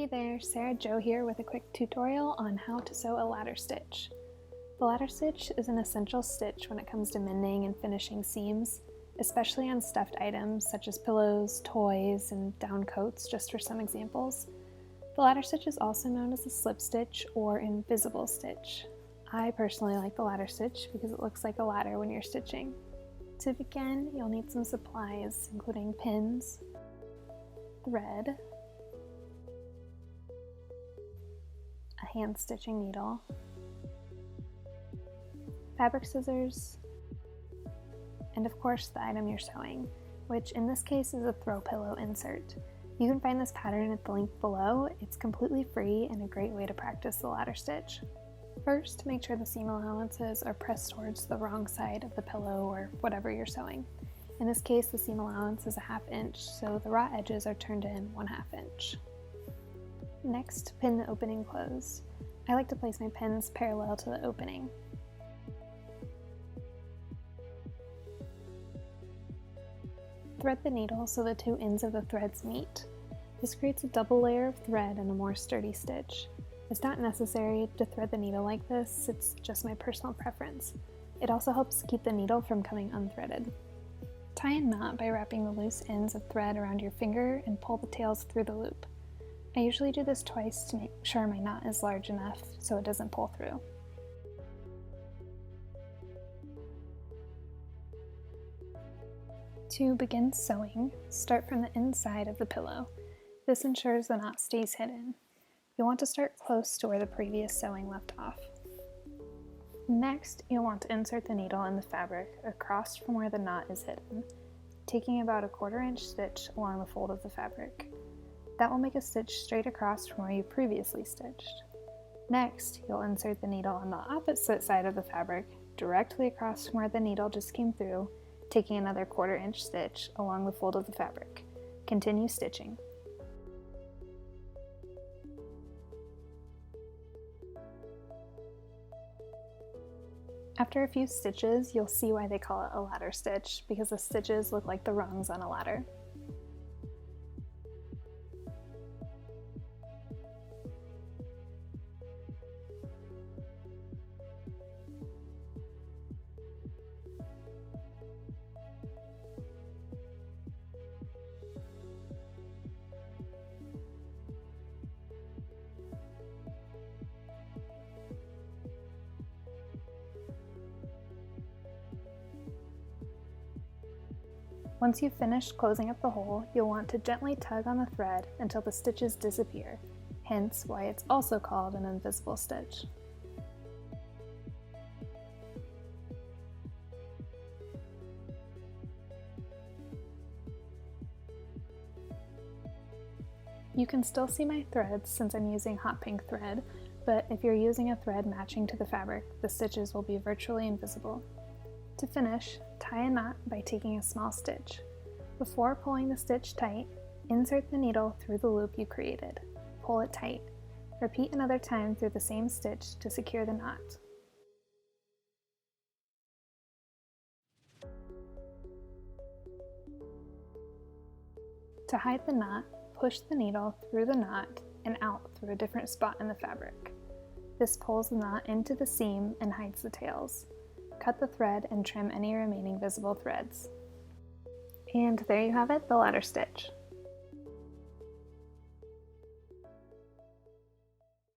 Hey there, Sarah Jo here with a quick tutorial on how to sew a ladder stitch. The ladder stitch is an essential stitch when it comes to mending and finishing seams, especially on stuffed items such as pillows, toys, and down coats, just for some examples. The ladder stitch is also known as a slip stitch or invisible stitch. I personally like the ladder stitch because it looks like a ladder when you're stitching. To begin, you'll need some supplies, including pins, thread, a hand stitching needle, fabric scissors, and of course the item you're sewing, which in this case is a throw pillow insert. You can find this pattern at the link below. It's completely free and a great way to practice the ladder stitch. First, make sure the seam allowances are pressed towards the wrong side of the pillow or whatever you're sewing. In this case, the seam allowance is a 1/2 inch, so the raw edges are turned in 1/2 inch. Next, pin the opening closed. I like to place my pins parallel to the opening. Thread the needle so the two ends of the threads meet. This creates a double layer of thread and a more sturdy stitch. It's not necessary to thread the needle like this, it's just my personal preference. It also helps keep the needle from coming unthreaded. Tie a knot by wrapping the loose ends of thread around your finger and pull the tails through the loop. I usually do this twice to make sure my knot is large enough so it doesn't pull through. To begin sewing, start from the inside of the pillow. This ensures the knot stays hidden. You'll want to start close to where the previous sewing left off. Next, you'll want to insert the needle in the fabric across from where the knot is hidden, taking about a 1/4 inch stitch along the fold of the fabric. That will make a stitch straight across from where you previously stitched. Next, you'll insert the needle on the opposite side of the fabric, directly across from where the needle just came through, taking another 1/4 inch stitch along the fold of the fabric. Continue stitching. After a few stitches, you'll see why they call it a ladder stitch, because the stitches look like the rungs on a ladder. Once you've finished closing up the hole, you'll want to gently tug on the thread until the stitches disappear, hence why it's also called an invisible stitch. You can still see my threads since I'm using hot pink thread, but if you're using a thread matching to the fabric, the stitches will be virtually invisible. To finish, tie a knot by taking a small stitch. Before pulling the stitch tight, insert the needle through the loop you created. Pull it tight. Repeat another time through the same stitch to secure the knot. To hide the knot, push the needle through the knot and out through a different spot in the fabric. This pulls the knot into the seam and hides the tails. Cut the thread and trim any remaining visible threads. And there you have it, the ladder stitch.